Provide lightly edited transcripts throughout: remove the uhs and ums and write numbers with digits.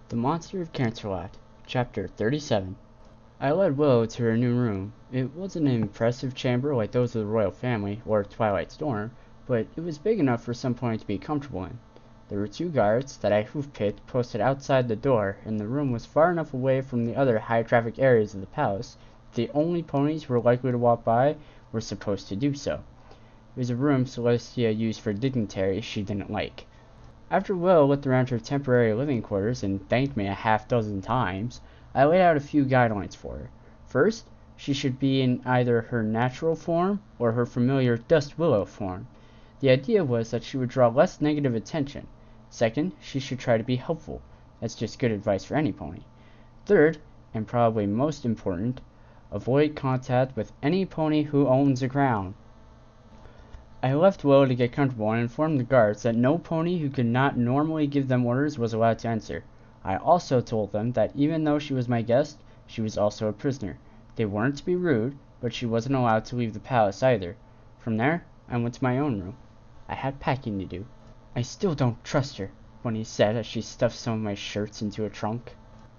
The Monster of Canterlot, Chapter 37. I led Willow to her new room. It wasn't an impressive chamber like those of the royal family, or Twilight Storm, but it was big enough for some pony to be comfortable in. There were 2 guards that I hoof-picked posted outside the door, and the room was far enough away from the other high-traffic areas of the palace that the only ponies who were likely to walk by were supposed to do so. It was a room Celestia used for dignitaries she didn't like. After Will looked around her temporary living quarters and thanked me a half-dozen times, I laid out a few guidelines for her. First, she should be in either her natural form or her familiar Dust Willow form. The idea was that she would draw less negative attention. Second, she should try to be helpful. That's just good advice for any pony. Third, and probably most important, avoid contact with any pony who owns a crown. I left Willow to get comfortable and informed the guards that no pony who could not normally give them orders was allowed to enter. I also told them that even though she was my guest, she was also a prisoner. They weren't to be rude, but she wasn't allowed to leave the palace either. From there, I went to my own room. I had packing to do. I still don't trust her, Bunny said as she stuffed some of my shirts into a trunk.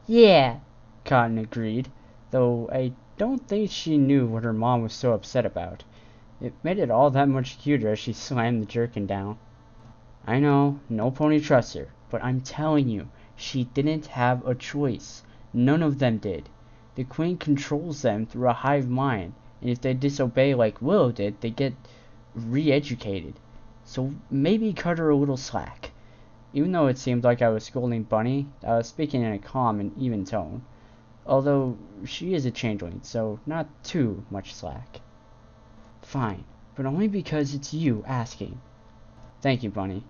Yeah, Cotton agreed, though I don't think she knew what her mom was so upset about. It made it all that much cuter as she slammed the jerkin down. I know, no pony trusts her, but I'm telling you, she didn't have a choice. None of them did. The queen controls them through a hive mind, and if they disobey like Willow did, they get re-educated. So maybe cut her a little slack. Even though it seemed like I was scolding Bunny, I was speaking in a calm and even tone. Although she is a changeling, so not too much slack. Fine, but only because it's you asking. Thank you, Bunny.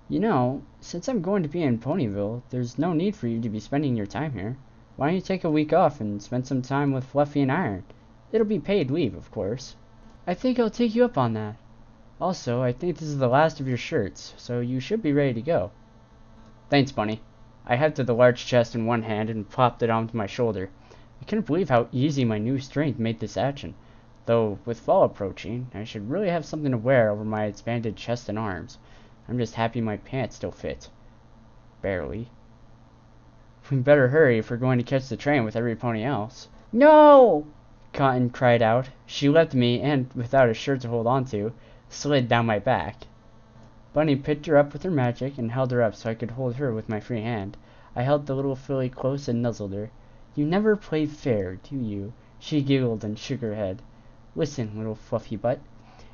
You know, since I'm going to be in Ponyville, there's no need for you to be spending your time here. Why don't you take a week off and spend some time with Fluffy and Iron? It'll be paid leave, of course. I think I'll take you up on that. Also, I think this is the last of your shirts, so you should be ready to go. Thanks, Bunny. I hefted the large chest in one hand and plopped it onto my shoulder. I couldn't believe how easy my new strength made this action. Though, with fall approaching, I should really have something to wear over my expanded chest and arms. I'm just happy my pants still fit. Barely. We better hurry if we're going to catch the train with every pony else. No! Cotton cried out. She left me, and, without a shirt to hold on to, slid down my back. Bunny picked her up with her magic and held her up so I could hold her with my free hand. I held the little filly close and nuzzled her. You never play fair, do you? She giggled and shook her head. Listen, little fluffy butt.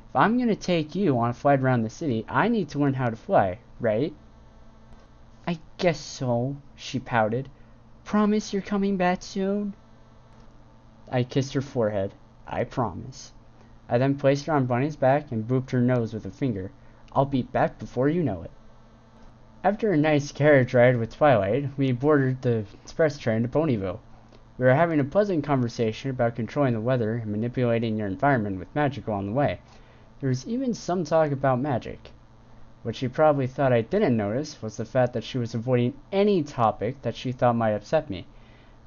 If I'm going to take you on a flight around the city, I need to learn how to fly, right? I guess so, she pouted. Promise you're coming back soon? I kissed her forehead. I promise. I then placed her on Bunny's back and booped her nose with a finger. I'll be back before you know it. After a nice carriage ride with Twilight, we boarded the express train to Ponyville. We were having a pleasant conversation about controlling the weather and manipulating your environment with magic along the way. There was even some talk about magic. What she probably thought I didn't notice was the fact that she was avoiding any topic that she thought might upset me.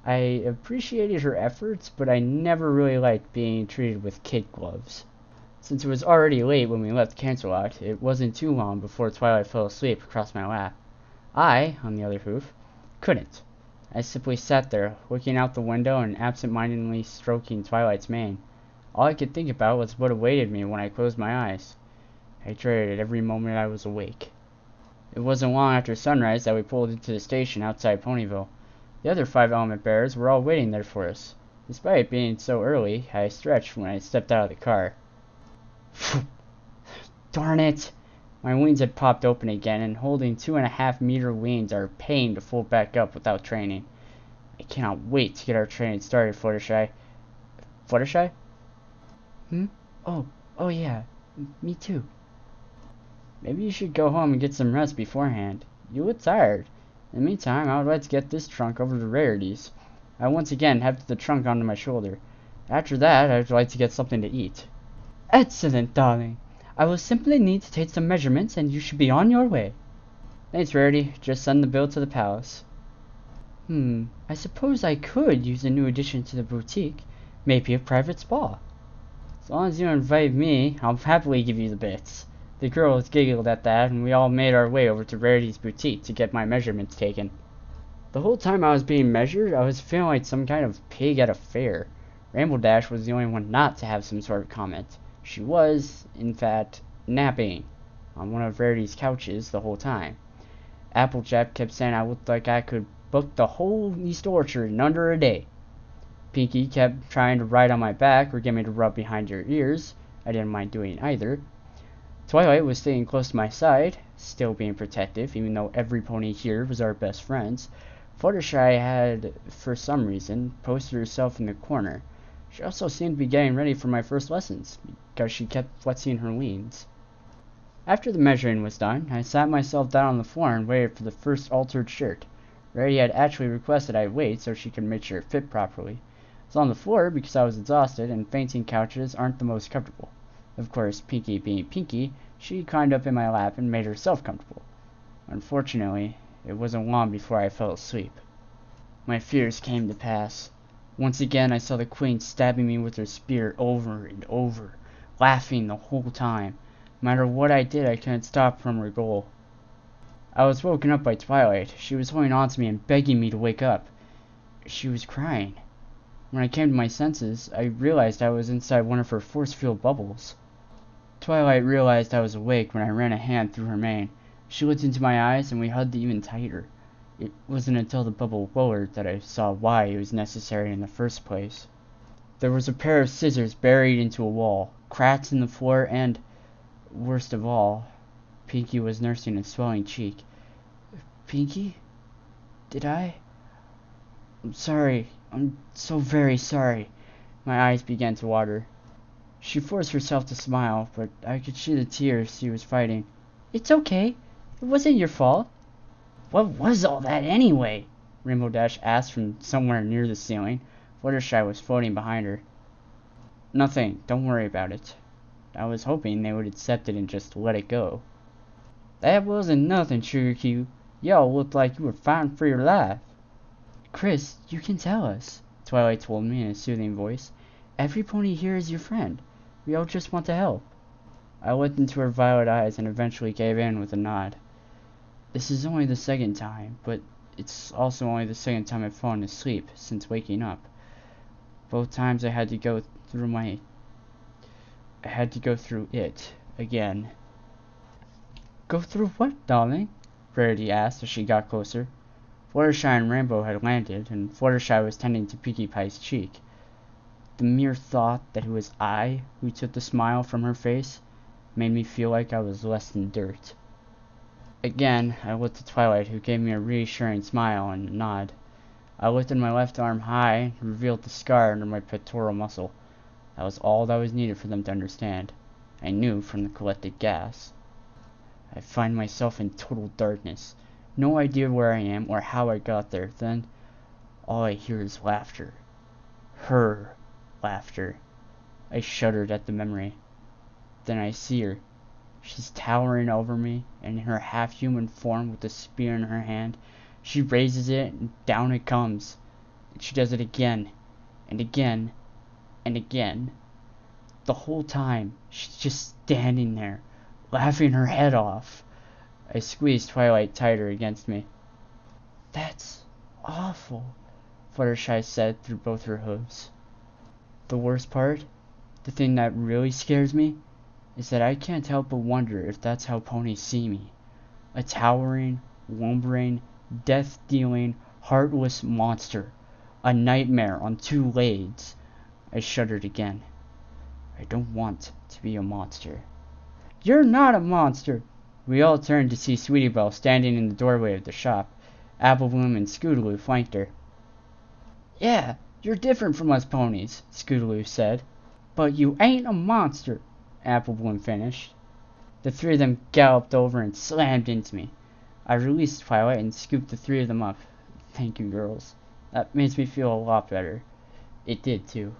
I appreciated her efforts, but I never really liked being treated with kid gloves. Since it was already late when we left Canterlot, it wasn't too long before Twilight fell asleep across my lap. I, on the other hoof, couldn't. I simply sat there, looking out the window and absent-mindedly stroking Twilight's mane. All I could think about was what awaited me when I closed my eyes. I dreaded every moment I was awake. It wasn't long after sunrise that we pulled into the station outside Ponyville. The other 5 element bearers were all waiting there for us. Despite it being so early, I stretched when I stepped out of the car. Darn it! My wings had popped open again, and holding 2.5-meter wings are a pain to fold back up without training. I cannot wait to get our training started, Fluttershy. Fluttershy? Oh yeah, me too. Maybe you should go home and get some rest beforehand. You look tired. In the meantime, I would like to get this trunk over to Rarity's. I once again hefted the trunk onto my shoulder. After that, I would like to get something to eat. Excellent, darling. I will simply need to take some measurements, and you should be on your way. Thanks, Rarity. Just send the bill to the palace. I suppose I could use a new addition to the boutique. Maybe a private spa. As long as you invite me, I'll happily give you the bits. The girls giggled at that, and we all made our way over to Rarity's boutique to get my measurements taken. The whole time I was being measured, I was feeling like some kind of pig at a fair. Rainbow Dash was the only one not to have some sort of comment. She was, in fact, napping on one of Rarity's couches the whole time. Applejack kept saying I looked like I could book the whole East Orchard in under a day. Pinkie kept trying to ride on my back or get me to rub behind her ears. I didn't mind doing either. Twilight was staying close to my side, still being protective, even though every pony here was our best friends. Fluttershy had, for some reason, posted herself in the corner. She also seemed to be getting ready for my first lessons, because she kept flexing her leans. After the measuring was done, I sat myself down on the floor and waited for the first altered shirt. Rarity had actually requested I wait so she could make sure it fit properly. I was on the floor because I was exhausted, and fainting couches aren't the most comfortable. Of course, Pinkie being Pinkie, she climbed up in my lap and made herself comfortable. Unfortunately, it wasn't long before I fell asleep. My fears came to pass. Once again I saw the queen stabbing me with her spear over and over, laughing the whole time. No matter what I did, I couldn't stop from her goal. I was woken up by Twilight. She was holding on to me and begging me to wake up. She was crying. When I came to my senses, I realized I was inside one of her force field bubbles. Twilight realized I was awake when I ran a hand through her mane. She looked into my eyes and we hugged even tighter. It wasn't until the bubble lowered that I saw why it was necessary in the first place. There was a pair of scissors buried into a wall, cracks in the floor, and, worst of all, Pinkie was nursing a swelling cheek. Pinkie? Did I? I'm sorry. I'm so very sorry. My eyes began to water. She forced herself to smile, but I could see the tears she was fighting. It's okay. It wasn't your fault. What was all that anyway? Rainbow Dash asked from somewhere near the ceiling. Fluttershy was floating behind her. Nothing. Don't worry about it. I was hoping they would accept it and just let it go. That wasn't nothing, Sugar Cube. Y'all looked like you were fighting for your life. Chris, you can tell us, Twilight told me in a soothing voice. Every pony here is your friend. We all just want to help. I looked into her violet eyes and eventually gave in with a nod. This is only the second time, but it's also only the second time I've fallen asleep since waking up. Both times I had to go through it again. Go through what, darling? Rarity asked as she got closer. Fluttershy and Rainbow had landed, and Fluttershy was tending to Pinkie Pie's cheek. The mere thought that it was I who took the smile from her face made me feel like I was less than dirt. Again, I looked at Twilight, who gave me a reassuring smile and a nod. I lifted my left arm high and revealed the scar under my pectoral muscle. That was all that was needed for them to understand. I knew from the collected gas. I find myself in total darkness. No idea where I am or how I got there. Then, all I hear is laughter. Her laughter. I shuddered at the memory. Then I see her. She's towering over me, and in her half-human form with the spear in her hand, she raises it, and down it comes. And she does it again, and again, and again. The whole time, she's just standing there, laughing her head off. I squeezed Twilight tighter against me. That's awful, Fluttershy said through both her hooves. The worst part, the thing that really scares me, is that I can't help but wonder if that's how ponies see me. A towering, lumbering, death-dealing, heartless monster. A nightmare on two legs. I shuddered again. I don't want to be a monster. You're not a monster! We all turned to see Sweetie Belle standing in the doorway of the shop. Apple Bloom and Scootaloo flanked her. Yeah, you're different from us ponies, Scootaloo said. But you ain't a monster, Apple Bloom finished. The three of them galloped over and slammed into me. I released Twilight and scooped the three of them up. Thank you, girls. That makes me feel a lot better. It did, too.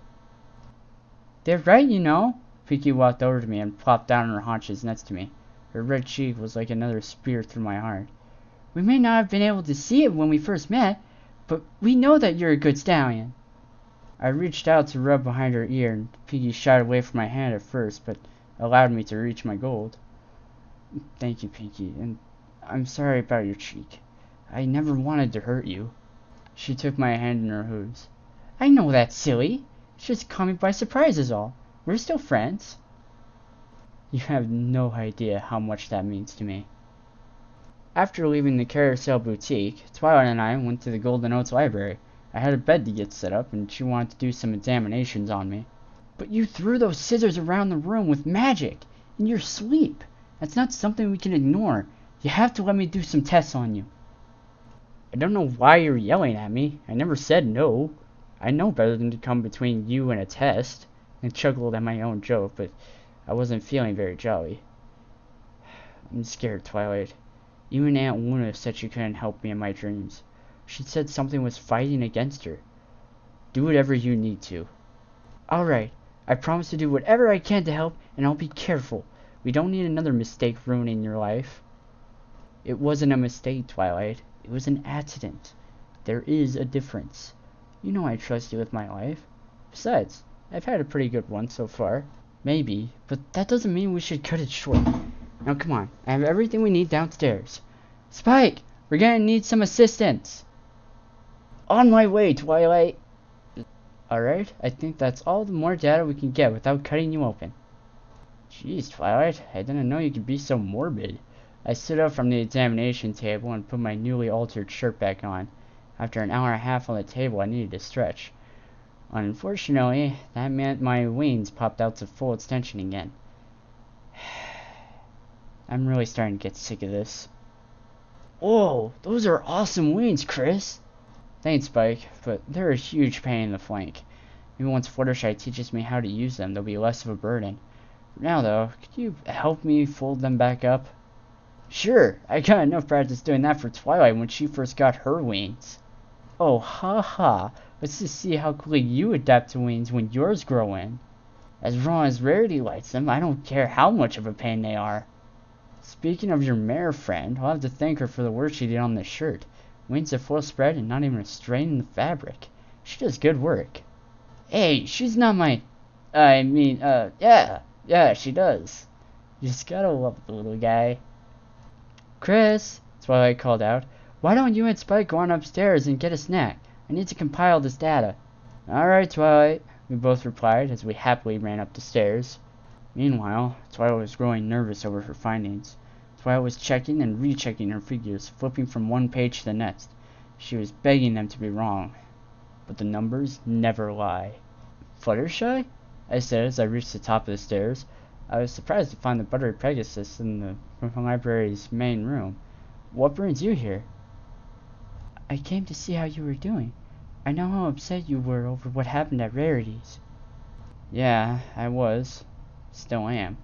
They're right, you know. Pinkie walked over to me and plopped down on her haunches next to me. Her red cheek was like another spear through my heart. We may not have been able to see it when we first met, but we know that you're a good stallion. I reached out to rub behind her ear, and Pinkie shied away from my hand at first, but allowed me to reach my gold. Thank you, Pinkie, and I'm sorry about your cheek. I never wanted to hurt you. She took my hand in her hooves. I know that's silly. It's just caught me by surprise is all. We're still friends. You have no idea how much that means to me. After leaving the Carousel Boutique, Twilight and I went to the Golden Oats Library. I had a bed to get set up, and she wanted to do some examinations on me. But you threw those scissors around the room with magic, in your sleep. That's not something we can ignore. You have to let me do some tests on you. I don't know why you're yelling at me. I never said no. I know better than to come between you and a test. I chuckled at my own joke, but I wasn't feeling very jolly. I'm scared, Twilight. Even Aunt Luna said she couldn't help me in my dreams. She said something was fighting against her. Do whatever you need to. Alright, I promise to do whatever I can to help, and I'll be careful. We don't need another mistake ruining your life. It wasn't a mistake, Twilight. It was an accident. There is a difference. You know I trust you with my life. Besides, I've had a pretty good one so far. Maybe, but that doesn't mean we should cut it short. Now come on, I have everything we need downstairs. Spike, we're gonna need some assistance. On my way, Twilight. Alright, I think that's all the more data we can get without cutting you open. Jeez, Twilight, I didn't know you could be so morbid. I stood up from the examination table and put my newly altered shirt back on. After an hour and a half on the table, I needed to stretch. Unfortunately, that meant my wings popped out to full extension again. I'm really starting to get sick of this. Whoa, those are awesome wings, Chris! Thanks, Spike, but they're a huge pain in the flank. Maybe once Fluttershy teaches me how to use them, they'll be less of a burden. For now, though, could you help me fold them back up? Sure, I got enough practice doing that for Twilight when she first got her wings. Oh, ha. Let's just see how quickly you adapt to wings when yours grow in. As long as Rarity likes them, I don't care how much of a pain they are. Speaking of your mare friend, I'll have to thank her for the work she did on this shirt. Wings at full spread and not even a strain in the fabric. She does good work. Hey, she's not my... yeah, she does. You just gotta love the little guy. Chris, Twilight called out, why don't you and Spike go on upstairs and get a snack? I need to compile this data. Alright, Twilight, we both replied as we happily ran up the stairs. Meanwhile, Twilight was growing nervous over her findings. Twilight was checking and rechecking her figures, flipping from one page to the next. She was begging them to be wrong. But the numbers never lie. Fluttershy? I said as I reached the top of the stairs. I was surprised to find the buttery Pegasus in the library's main room. What brings you here? I came to see how you were doing. I know how upset you were over what happened at Rarity's. Yeah, I was. Still am.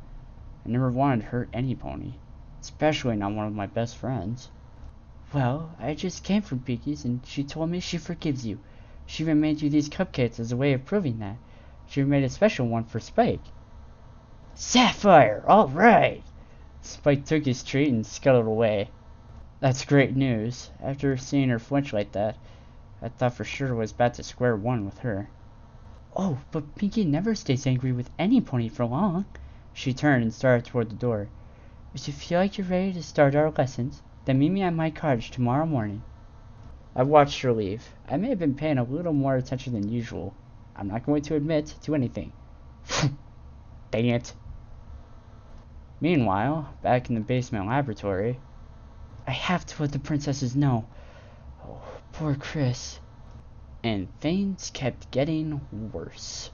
I never wanted to hurt any pony. Especially not one of my best friends. Well, I just came from Pinkie's and she told me she forgives you. She even made you these cupcakes as a way of proving that. She even made a special one for Spike. Sapphire! Alright! Spike took his treat and scuttled away. That's great news. After seeing her flinch like that, I thought for sure it was back to square one with her. Oh, but Pinkie never stays angry with any pony for long. She turned and started toward the door. If you feel like you're ready to start our lessons, then meet me at my cottage tomorrow morning. I watched her leave. I may have been paying a little more attention than usual. I'm not going to admit to anything. Dang it. Meanwhile, back in the basement laboratory, I have to let the princesses know. Oh, poor Chris. And things kept getting worse.